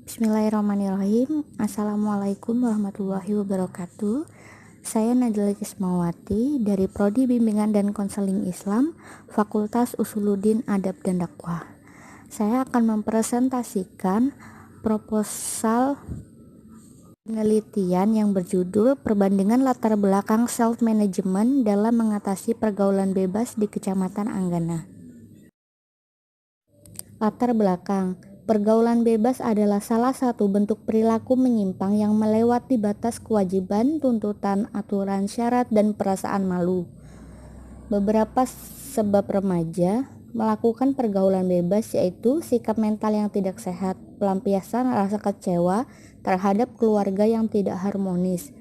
Bismillahirrahmanirrahim. Assalamualaikum warahmatullahi wabarakatuh. Saya Najla Kismawati dari Prodi Bimbingan dan Konseling Islam, Fakultas Usuluddin Adab dan Dakwah. Saya akan mempresentasikan proposal penelitian yang berjudul Perbandingan Latar Belakang Self-Management dalam Mengatasi Pergaulan Bebas di Kecamatan Anggana. Latar belakang. Pergaulan bebas adalah salah satu bentuk perilaku menyimpang yang melewati batas kewajiban, tuntutan, aturan, syarat, dan perasaan malu. Beberapa sebab remaja melakukan pergaulan bebas yaitu sikap mental yang tidak sehat, pelampiasan rasa kecewa terhadap keluarga yang tidak harmonis,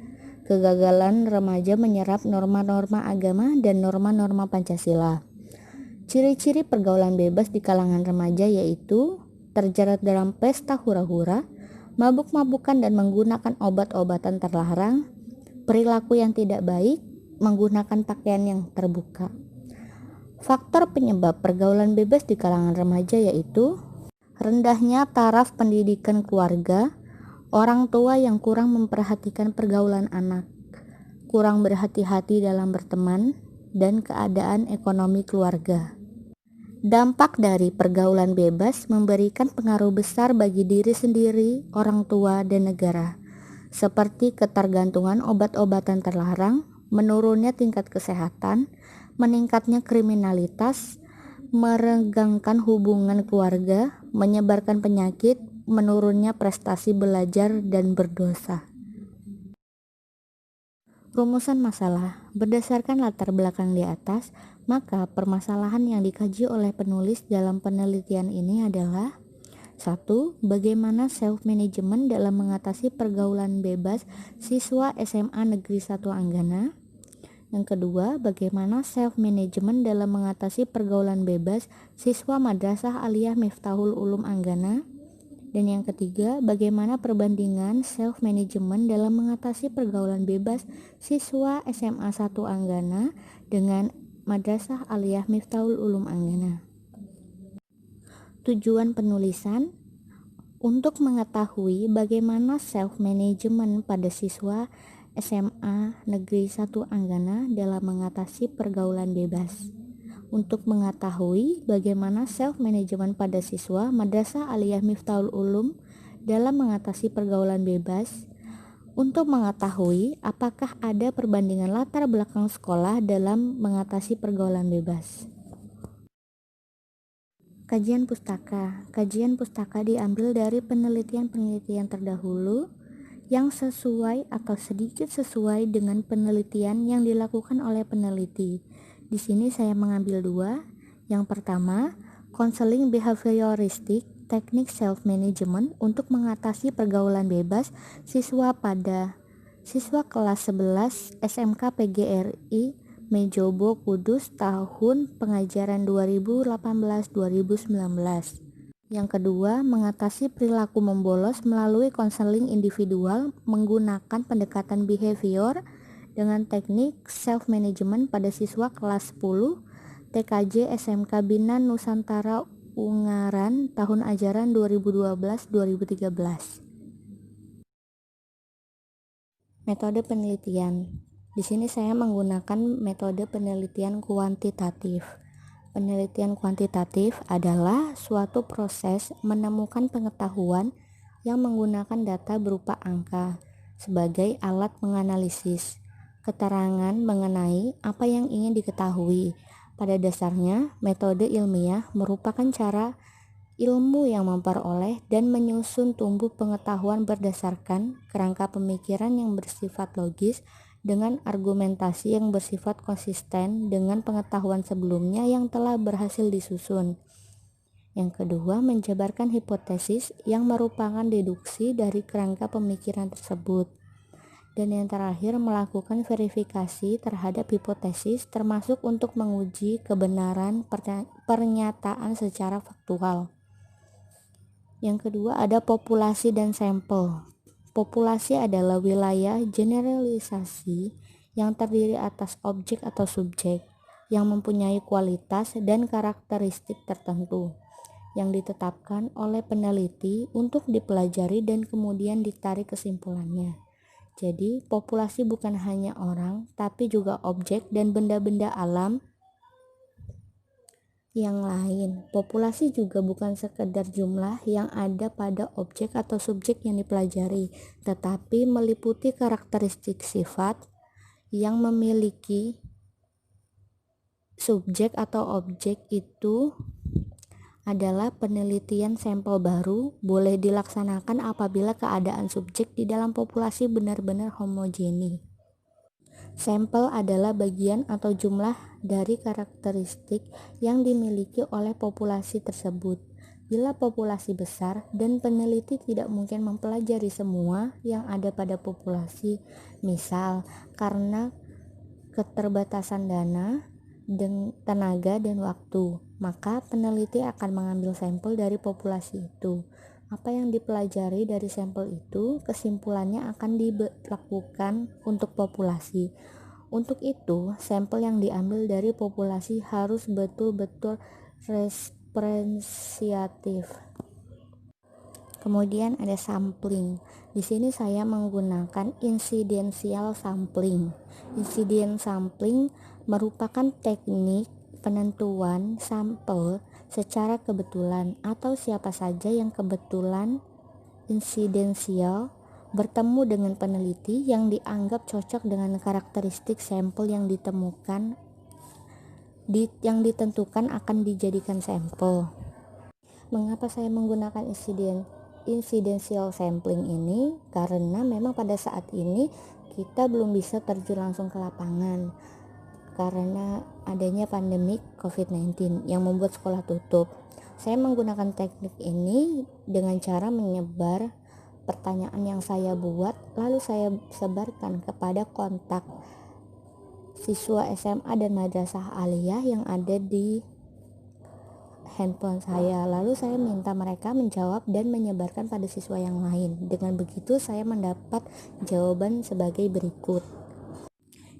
kegagalan remaja menyerap norma-norma agama dan norma-norma Pancasila. Ciri-ciri pergaulan bebas di kalangan remaja yaitu terjerat dalam pesta hura-hura, mabuk-mabukan dan menggunakan obat-obatan terlarang, perilaku yang tidak baik, menggunakan pakaian yang terbuka. Faktor penyebab pergaulan bebas di kalangan remaja yaitu rendahnya taraf pendidikan keluarga, orang tua yang kurang memperhatikan pergaulan anak, kurang berhati-hati dalam berteman, dan keadaan ekonomi keluarga. Dampak dari pergaulan bebas memberikan pengaruh besar bagi diri sendiri, orang tua, dan negara, seperti ketergantungan obat-obatan terlarang, menurunnya tingkat kesehatan, meningkatnya kriminalitas, merenggangkan hubungan keluarga, menyebarkan penyakit, menurunnya prestasi belajar, dan berdosa. Rumusan masalah. Berdasarkan latar belakang di atas, maka permasalahan yang dikaji oleh penulis dalam penelitian ini adalah 1. Bagaimana self-management dalam mengatasi pergaulan bebas siswa SMA Negeri 1 Anggana. Yang kedua, bagaimana self-management dalam mengatasi pergaulan bebas siswa Madrasah Aliyah Miftahul Ulum Anggana. Dan yang ketiga, bagaimana perbandingan self-management dalam mengatasi pergaulan bebas siswa SMA 1 Anggana dengan Madrasah Aliyah Miftahul Ulum Anggana. Tujuan penulisan untuk mengetahui bagaimana self-management pada siswa SMA Negeri 1 Anggana dalam mengatasi pergaulan bebas. Untuk mengetahui bagaimana self-management pada siswa Madrasah Aliyah Miftahul Ulum dalam mengatasi pergaulan bebas. Untuk mengetahui apakah ada perbandingan latar belakang sekolah dalam mengatasi pergaulan bebas. Kajian pustaka. Kajian pustaka diambil dari penelitian-penelitian terdahulu yang sesuai atau sedikit sesuai dengan penelitian yang dilakukan oleh peneliti. Di sini saya mengambil dua. Yang pertama, Counseling Behavioristic Teknik Self-Management untuk mengatasi pergaulan bebas siswa kelas 11 SMK PGRI Mejobo Kudus tahun pengajaran 2018-2019. Yang kedua, mengatasi perilaku membolos melalui konseling individual menggunakan pendekatan behavior dengan teknik self-management pada siswa kelas 10 TKJ SMK Binan Nusantara Ungaran tahun ajaran 2012-2013. Metode penelitian. Di sini saya menggunakan metode penelitian kuantitatif. Penelitian kuantitatif adalah suatu proses menemukan pengetahuan yang menggunakan data berupa angka sebagai alat menganalisis keterangan mengenai apa yang ingin diketahui. Pada dasarnya, metode ilmiah merupakan cara ilmu yang memperoleh dan menyusun tumbuh pengetahuan berdasarkan kerangka pemikiran yang bersifat logis dengan argumentasi yang bersifat konsisten dengan pengetahuan sebelumnya yang telah berhasil disusun. Yang kedua, menjabarkan hipotesis yang merupakan deduksi dari kerangka pemikiran tersebut. Dan yang terakhir, melakukan verifikasi terhadap hipotesis termasuk untuk menguji kebenaran pernyataan secara faktual. Yang kedua ada populasi dan sampel. Populasi adalah wilayah generalisasi yang terdiri atas objek atau subjek yang mempunyai kualitas dan karakteristik tertentu. yang ditetapkan oleh peneliti untuk dipelajari dan kemudian ditarik kesimpulannya. Jadi, populasi bukan hanya orang, tapi juga objek dan benda-benda alam yang lain. Populasi juga bukan sekedar jumlah yang ada pada objek atau subjek yang dipelajari, tetapi meliputi karakteristik sifat yang memiliki subjek atau objek itu adalah penelitian sampel baru boleh dilaksanakan apabila keadaan subjek di dalam populasi benar-benar homogeni. Sampel adalah bagian atau jumlah dari karakteristik yang dimiliki oleh populasi tersebut. Bila populasi besar dan peneliti tidak mungkin mempelajari semua yang ada pada populasi, misal karena keterbatasan dana, tenaga dan waktu, maka peneliti akan mengambil sampel dari populasi itu. Apa yang dipelajari dari sampel itu, kesimpulannya akan dilakukan untuk populasi. Untuk itu, sampel yang diambil dari populasi harus betul-betul representatif. Kemudian ada sampling. Di sini saya menggunakan incidential sampling. Incident sampling merupakan teknik penentuan sampel secara kebetulan atau siapa saja yang kebetulan insidensial bertemu dengan peneliti yang dianggap cocok dengan karakteristik sampel yang yang ditentukan akan dijadikan sampel. Mengapa saya menggunakan incidential sampling ini? Karena memang pada saat ini kita belum bisa terjun langsung ke lapangan karena adanya pandemi COVID-19 yang membuat sekolah tutup. Saya menggunakan teknik ini dengan cara menyebar pertanyaan yang saya buat, lalu saya sebarkan kepada kontak siswa SMA dan madrasah aliyah yang ada di handphone saya. Lalu saya minta mereka menjawab dan menyebarkan pada siswa yang lain. Dengan begitu saya mendapat jawaban sebagai berikut.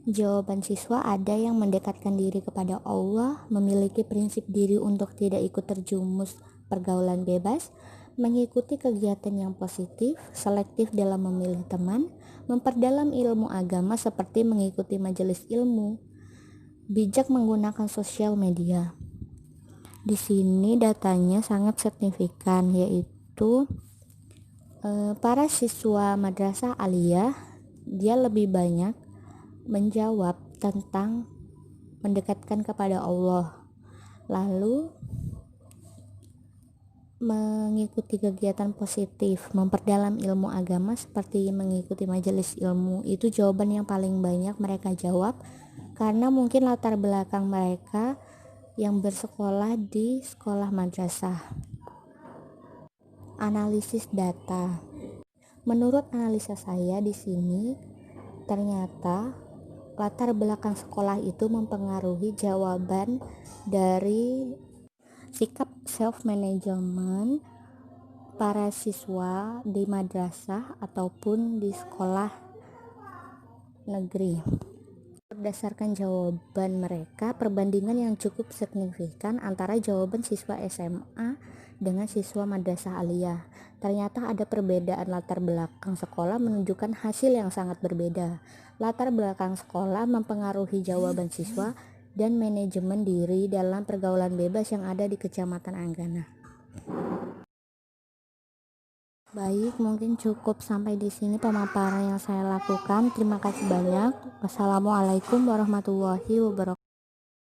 Jawaban siswa ada yang mendekatkan diri kepada Allah, memiliki prinsip diri untuk tidak ikut terjumus pergaulan bebas, mengikuti kegiatan yang positif, selektif dalam memilih teman, memperdalam ilmu agama seperti mengikuti majelis ilmu, bijak menggunakan sosial media. Di sini datanya sangat signifikan, yaitu para siswa madrasah aliyah dia lebih banyak menjawab tentang mendekatkan kepada Allah, lalu mengikuti kegiatan positif, memperdalam ilmu agama seperti mengikuti majelis ilmu. Itu jawaban yang paling banyak mereka jawab karena mungkin latar belakang mereka yang bersekolah di sekolah madrasah. Analisis data. Menurut analisa saya di sini, ternyata latar belakang sekolah itu mempengaruhi jawaban dari sikap self-management para siswa di madrasah ataupun di sekolah negeri. Berdasarkan jawaban mereka, perbandingan yang cukup signifikan antara jawaban siswa SMA dengan siswa madrasah aliyah. Ternyata ada perbedaan latar belakang sekolah menunjukkan hasil yang sangat berbeda. Latar belakang sekolah mempengaruhi jawaban siswa dan manajemen diri dalam pergaulan bebas yang ada di Kecamatan Anggana. Baik, mungkin cukup sampai di sini pemaparan yang saya lakukan. Terima kasih banyak. Wassalamualaikum warahmatullahi wabarakatuh.